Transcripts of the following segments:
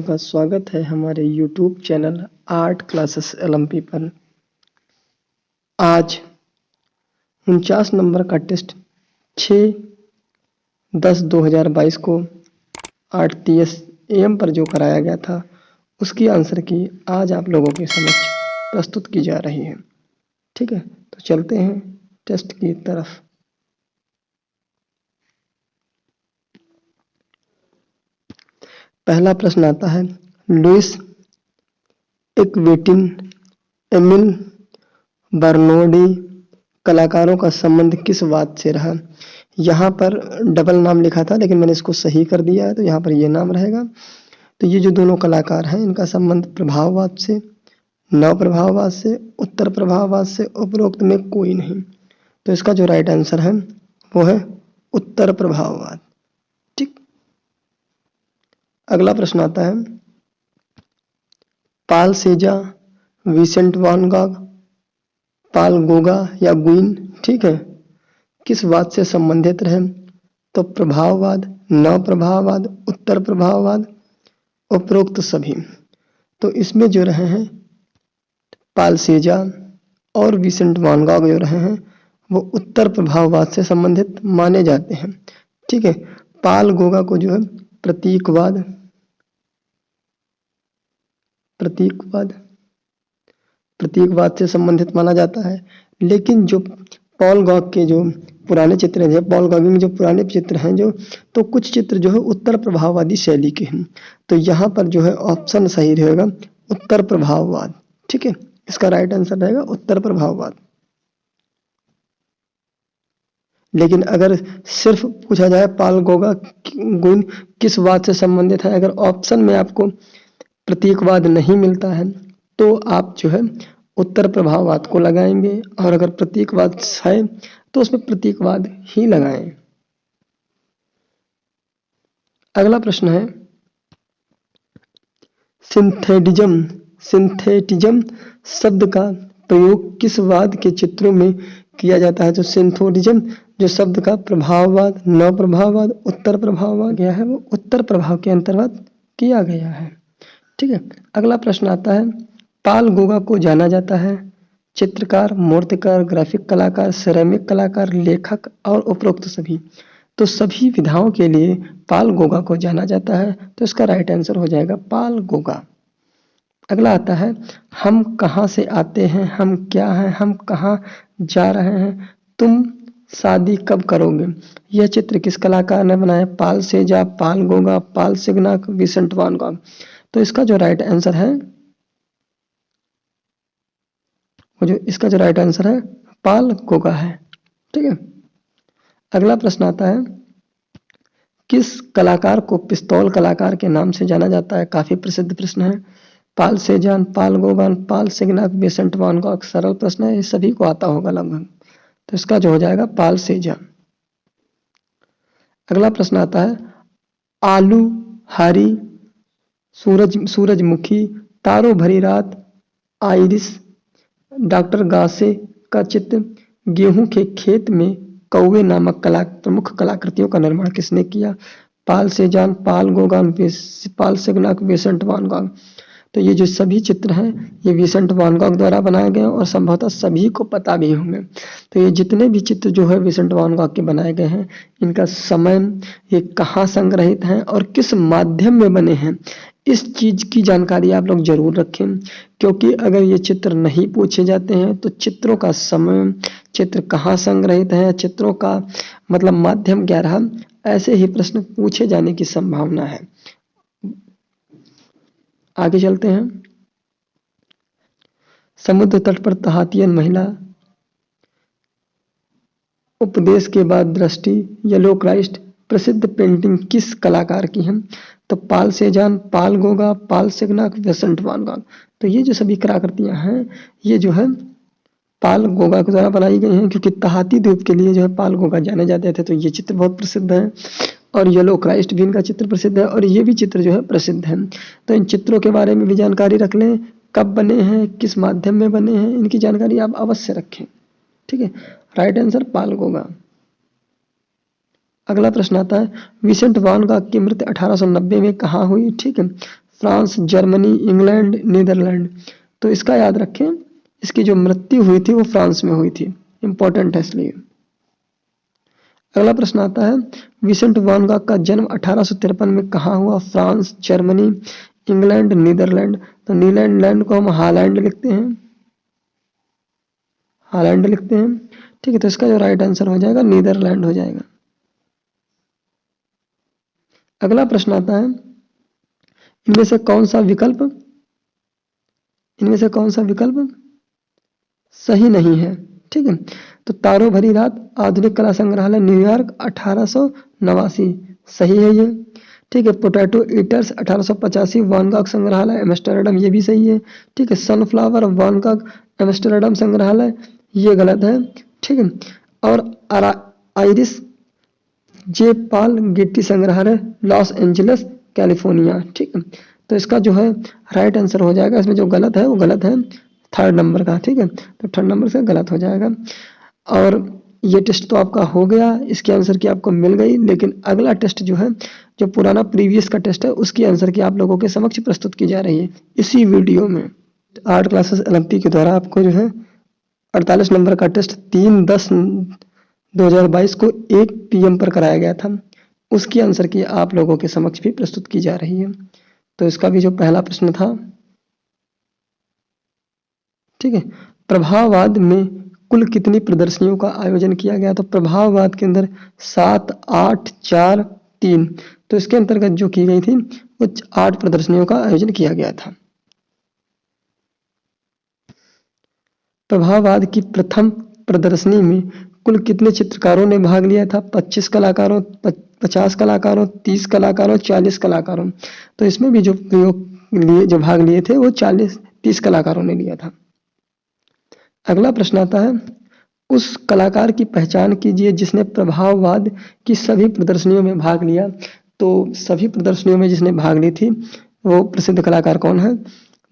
का स्वागत है हमारे YouTube channel art classes LMP पर। आज 49 नंबर का टेस्ट 6/10/2022 को RTS AM पर जो कराया गया था उसकी आंसर की आज आप लोगों के समक्ष प्रस्तुत की जा रही है। ठीक है, तो चलते हैं टेस्ट की तरफ। पहला प्रश्न आता है, लुइस इक्वेटिन, एमिल बर्नौली कलाकारों का संबंध किस वाद से रहा? यहाँ पर डबल नाम लिखा था लेकिन मैंने इसको सही कर दिया है, तो यहाँ पर ये नाम रहेगा। तो ये जो दोनों कलाकार हैं इनका संबंध प्रभाववाद से, नव प्रभाववाद से, उत्तर प्रभाववाद से उपरोक्त में कोई नहीं। तो इसका जो राइट आंसर है वो है उत्तर प्रभाववाद। ठीक, अगला प्रश्न आता है, पाल सेजा, विसेंट वान गॉग, पाल गोगा या गुइन, ठीक है, किस वाद से संबंधित रहे? तो प्रभाववाद, नव प्रभाववाद, उत्तर प्रभाववाद, उपरोक्त सभी। तो इसमें जो रहे हैं पाल सेजा और विसेंट वान गॉग जो रहे हैं वो उत्तर प्रभाववाद से संबंधित माने जाते हैं। ठीक है, पाल गोगा को जो है प्रतीकवाद से संबंधित माना जाता है। लेकिन जो पॉल गॉग के जो पुराने चित्र हैं, पॉल गॉगिंग के जो पुराने चित्र हैं तो कुछ चित्र जो है उत्तर प्रभाववादी शैली के हैं। तो यहाँ पर जो है ऑप्शन सही रहेगा उत्तर प्रभाववाद। ठीक है, इसका राइट आंसर रहेगा उत्तर प्रभाववाद। लेकिन अगर सिर्फ पूछा जाए पाल गोगा गुण किस वाद से संबंधित है, अगर ऑप्शन में आपको प्रतीकवाद नहीं मिलता है तो आप जो है उत्तर प्रभाववाद को लगाएंगे, और अगर प्रतीकवाद है तो उसमें प्रतीकवाद ही लगाएं। अगला प्रश्न है, सिंथेटिज्म शब्द का प्रयोग किस वाद के चित्रों में किया जाता है? तो सिंथेटिज्म जो शब्द का प्रभाववाद, नव प्रभाववाद, उत्तर प्रभाववाद गया है वो उत्तर प्रभाव के अंतर्गत किया गया है। ठीक है, अगला प्रश्न आता है, पाल गोगा को जाना जाता है चित्रकार, मूर्तिकार, ग्राफिक कलाकार, सिरेमिक कलाकार, लेखक और उपरोक्त सभी। तो सभी विधाओं के लिए पाल गोगा को जाना जाता है, तो इसका राइट आंसर हो जाएगा पाल गोगा। अगला आता है, हम कहाँ से आते हैं, हम क्या हैं, हम कहाँ जा रहे हैं, तुम शादी कब करोगे। यह चित्र किस कलाकार ने बनाया? पाल सेजा, पाल गोगा, पाल सिग्नाक, विसेंट वान गॉग। तो इसका जो राइट आंसर है इसका जो राइट आंसर है पाल गोगा है। ठीक है, अगला प्रश्न आता है, किस कलाकार को पिस्तौल कलाकार के नाम से जाना जाता है? काफी प्रसिद्ध प्रश्न है। पाल सेजान, पाल गोगान, पाल सिग्नाक, विसेंट वान गॉग। सरल प्रश्न है, ये सभी को आता होगा लगभग। तो इसका जो हो जाएगा पाल सेजान। अगला प्रश्न आता है, आलू हरी, सूरजमुखी, तारों भरी रात, आइरिस, डॉक्टर गासे का चित्र, गेहूं के खेत में कौवे नामक प्रमुख कलाकृतियों का निर्माण किसने किया? पाल सेजान, पाल गोगान, पाल सिग्नाक, विसेंट वान गॉग। तो ये जो सभी चित्र हैं ये विसेंट वान गॉग द्वारा बनाए गए हैं और संभवतः सभी को पता भी होंगे। तो ये जितने भी चित्र जो है विसेंट वान गॉग के बनाए गए हैं, इनका समय, ये कहाँ संग्रहित हैं और किस माध्यम में बने हैं, इस चीज की जानकारी आप लोग जरूर रखें। क्योंकि अगर ये चित्र नहीं पूछे जाते हैं तो चित्रों का समय, चित्र कहाँ संग्रहित है, चित्रों का मतलब माध्यम क्या रहा, ऐसे ही प्रश्न पूछे जाने की संभावना है। आगे चलते हैं, समुद्र तट पर तहातियन महिला, उपदेश के बाद दृष्टि, येलो क्राइस्ट प्रसिद्ध पेंटिंग किस कलाकार की है? तो पाल सेजान, पाल गोगा, पाल सिग्नाक, विसेंट वान गॉग। तो ये जो सभी कलाकृतियां हैं ये जो है पाल गोगा के द्वारा बनाई गई हैं, क्योंकि तहाती द्वीप के लिए जो है पाल गोगा जाने जाते थे। तो ये चित्र बहुत प्रसिद्ध है, और येलो क्राइस्ट भी इनका चित्र प्रसिद्ध है, और ये भी चित्र जो है प्रसिद्ध है। तो इन चित्रों के बारे में भी जानकारी रख लें, कब बने हैं, किस माध्यम में बने हैं, इनकी जानकारी आप अवश्य रखें। ठीक है, राइट आंसर पाल गोगा। अगला प्रश्न आता है, विसेंट वान गॉग की मृत्यु 1890 में कहाँ हुई? ठीक है, फ्रांस, जर्मनी, इंग्लैंड, नीदरलैंड। तो इसका याद रखें, इसकी जो मृत्यु हुई थी वो फ्रांस में हुई थी, इंपॉर्टेंट है इसलिए। अगला प्रश्न आता है, विसेंट वैन गॉग का जन्म 1853 में कहाँ हुआ? France, Germany, England, Netherlands. तो नीदरलैंड को हम हॉलैंड लिखते हैं, हॉलैंड लिखते हैं, ठीक है। तो इसका जो राइट आंसर हो जाएगा नीदरलैंड हो जाएगा। अगला प्रश्न आता है, इनमें से कौन सा विकल्प सही नहीं है? ठीक है। तो तारों भरी रात आधुनिक कला संग्रहालय न्यूयॉर्क 1889 सही है ये, ठीक है। पोटैटो ईटर्स 1885 वैन गॉग संग्रहालय एम्स्टर्डम ये भी सही है, ठीक है। सनफ्लावर वैन गॉग एम्स्टर्डम संग्रहालय ये गलत है, ठीक है। और आइरिस जे पॉल गेटी संग्रहालय लॉस एंजलिस कैलिफोर्निया, ठीक है। तो इसका जो है राइट आंसर हो जाएगा, इसमें जो गलत है वो गलत है थर्ड नंबर का, ठीक है। तो थर्ड नंबर से गलत हो जाएगा। और ये टेस्ट तो आपका हो गया, इसके आंसर की आपको मिल गई, लेकिन अगला टेस्ट जो है, जो पुराना प्रीवियस का टेस्ट है, उसकी आंसर की आप लोगों के समक्ष प्रस्तुत की जा रही है इसी वीडियो में। आर्ट क्लासेस एलएमपी के द्वारा आपको जो है 48 नंबर का टेस्ट 3/10/2022 को 1 PM पर कराया गया था, उसकी आंसर की आप लोगों के समक्ष भी प्रस्तुत की जा रही है। तो इसका भी जो पहला प्रश्न था, ठीक है, प्रभाववाद में कुल कितनी प्रदर्शनियों का आयोजन किया गया? तो प्रभाववाद के अंदर 7, 8, 4, 3, तो इसके अंतर्गत जो की गई थी वो 8 प्रदर्शनियों का आयोजन किया गया था। प्रभाववाद की प्रथम प्रदर्शनी में कुल कितने चित्रकारों ने भाग लिया था? 25 कलाकारों, 50 कलाकारों, 30 कलाकारों, 40 कलाकारों। तो इसमें भी जो भाग लिए थे वो 30 कलाकारों ने लिया था। अगला प्रश्न आता है, उस कलाकार की पहचान कीजिए जिसने प्रभाववाद की सभी प्रदर्शनियों में भाग लिया। तो सभी प्रदर्शनियों में जिसने भाग ली थी वो प्रसिद्ध कलाकार कौन है?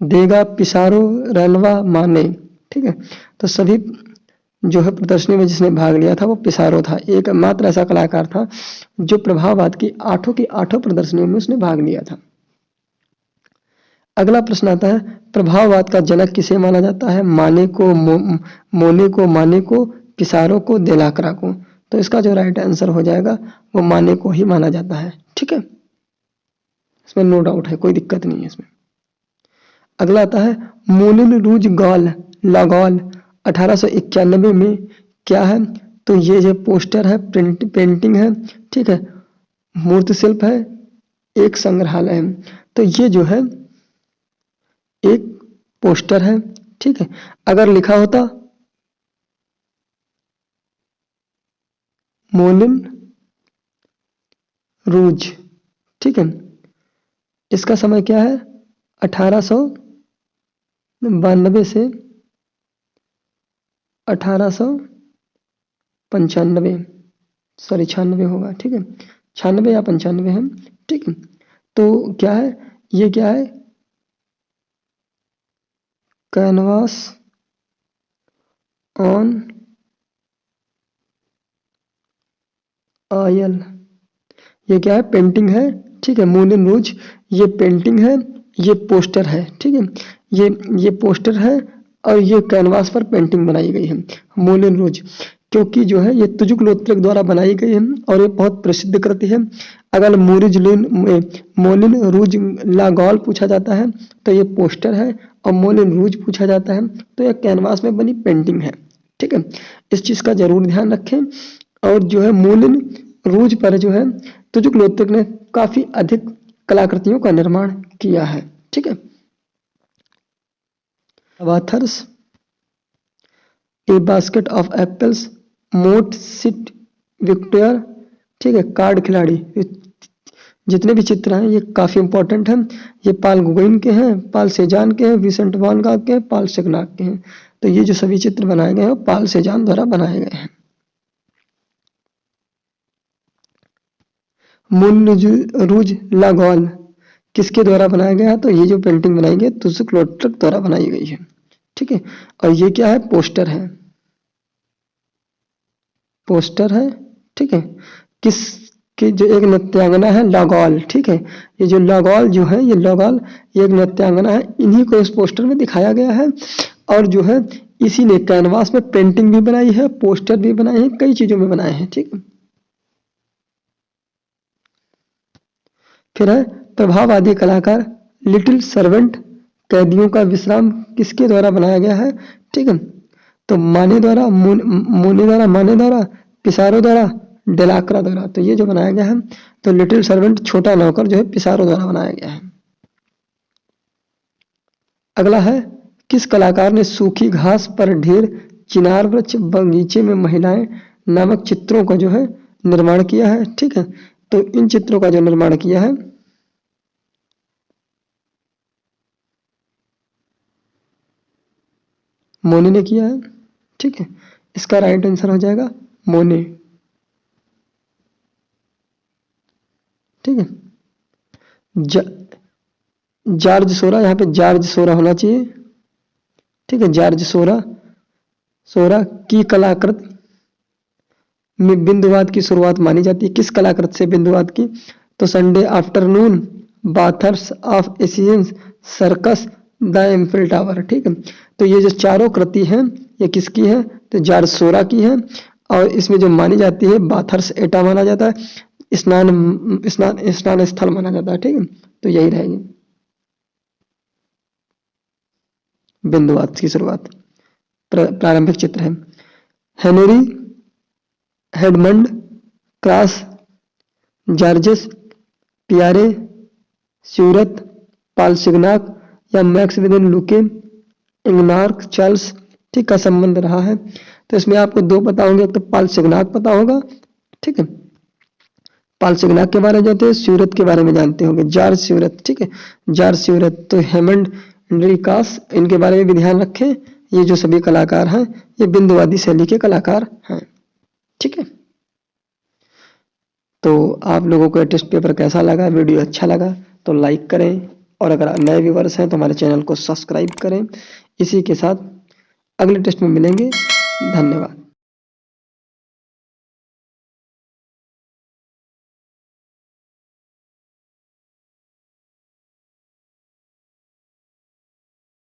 देगा, पिसारो, रेनवा, माने, ठीक है। तो सभी जो है प्रदर्शनी में जिसने भाग लिया था वो पिसारो था, एक मात्र ऐसा कलाकार था जो प्रभाववाद की 8 की 8 प्रदर्शनियों में उसने भाग लिया था। अगला प्रश्न आता है, प्रभाववाद का जनक किसे माना जाता है? माने को, मोने को, माने को, पिसारो को, देलाक्रा को। तो इसका जो राइट आंसर हो जाएगा वो माने को ही माना जाता है, ठीक है। इसमें नो डाउट है, कोई दिक्कत नहीं है इसमें। अगला आता है, मूलिन रूज गॉल लागॉल 1891 में क्या है? तो ये जो पोस्टर है, पेंटिंग है, ठीक है, मूर्ति शिल्प है, एक संग्रहालय है। तो ये जो है एक पोस्टर है, ठीक है। अगर लिखा होता मोलिन रूज, ठीक है, इसका समय क्या है? 1892 से 1895, सॉरी 96 होगा, ठीक है, 96 या 95 है, ठीक है। तो क्या है, ये क्या है? कैनवास ऑन ऑयल, ये क्या है? पेंटिंग है, ठीक है। मूलिन रूज ये पेंटिंग है, ये पोस्टर है, ठीक है। ये पोस्टर है और ये कैनवास पर पेंटिंग बनाई गई है, मूलिन रूज, क्योंकि जो है ये तुजुक लोत्रेक द्वारा बनाई गई है और ये बहुत प्रसिद्ध कृति है। अगर मोलिन रूज लागॉल पूछा जाता है तो ये पोस्टर है, और मोलिन रूज पूछा जाता है तो ये कैनवास में बनी पेंटिंग है, ठीक है। इस चीज का जरूर ध्यान रखें। और जो है मूलिन रूज पर जो है तुजुक लोत्रेक ने काफी अधिक कलाकृतियों का निर्माण किया है, ठीक है। वाथर्स ए बास्केट ऑफ एप्पल्स, मोट सिट विक्टर, ठीक है, कार्ड खिलाड़ी। जितने भी चित्र हैं ये काफी इंपॉर्टेंट हैं। ये पाल गुगोइन के हैं, पाल सेजान के हैं, विसेंट वैन गॉग के हैं, पाल सेगनाक के हैं। तो ये जो सभी चित्र बनाए गए हैं वो पाल सेजान द्वारा बनाए गए हैं। मूलिन रूज लागॉल किसके द्वारा बनाया गया है? तो ये जो पेंटिंग बनाई गई तुजुक लोत्रेक द्वारा बनाई गई है, ठीक है। और ये क्या है? पोस्टर है, पोस्टर है, ठीक है। किस कि जो एक नृत्यांगना है लागौल, ठीक है, ये जो लागौल जो है, ये लागौल एक नृत्यांगना है, इन्हीं को इस पोस्टर में दिखाया गया है। और जो है इसी ने कैनवास में पेंटिंग भी बनाई है, पोस्टर भी बनाए हैं, कई चीजों में बनाए हैं, ठीक है। फिर है प्रभाववादी कलाकार लिटिल सर्वेंट, कैदियों का विश्राम किसके द्वारा बनाया गया है, ठीक है। तो माने द्वारा, मोने द्वारा, माने द्वारा, पिसारो द्वारा, डेलाक्रा द्वारा। तो ये जो बनाया गया है, तो लिटिल सर्वेंट छोटा नौकर जो है पिसारो द्वारा बनाया गया है। अगला है किस कलाकार ने सूखी घास पर ढेर चिनार वृक्ष बगीचे में महिलाएं नामक चित्रों का जो है निर्माण किया है, ठीक है। तो इन चित्रों का जो निर्माण किया है मोने ने किया है, ठीक है। इसका राइट आंसर हो जाएगा मोने, ठीक है। जॉर्ज सोरा, यहाँ पे जॉर्ज सोरा होना चाहिए, ठीक है। जॉर्ज सोरा, सोरा की कलाकृत में बिंदुवाद की शुरुआत मानी जाती है। किस कलाकृत से बिंदुवाद की, तो Sunday afternoon, bathers of Asnieres, circus, the Eiffel tower, ठीक है। तो ये जो चारों कृति हैं ये किसकी है, तो जॉर्ज सोरा की है। और इसमें जो मानी जाती है बाथर्स एटा माना जाता है, स्नान स्थल माना जाता है, ठीक है। तो यही रहेगी बिंदुवाद की शुरुआत। प्रारंभिक चित्र है हेनरी हेडमंड, क्रास, जॉर्जेस, पियारे, स्यूरत, पाल सिग्नाक या मैक्स विदिन लुके, इंगनार्क, चार्ल्स, ठीक का संबंध रहा है। तो इसमें आपको दो पता होंगे, एक तो पाल सिग्नाक पता होगा, ठीक है, पाल सिग्नाक के बारे में जानते हैं, स्यूरत के बारे में जानते होंगे, जॉर्ज स्यूरत, ठीक है, जॉर्ज स्यूरत। तो हेमंड, रिकास, इनके बारे में भी ध्यान रखें। ये जो सभी कलाकार हैं ये बिंदुवादी शैली के कलाकार हैं, ठीक है। तो आप लोगों को टेस्ट पेपर कैसा लगा, वीडियो अच्छा लगा तो लाइक करें, और अगर नए व्यूअर्स हैं तो हमारे चैनल को सब्सक्राइब करें। इसी के साथ अगले टेस्ट में मिलेंगे। धन्यवाद।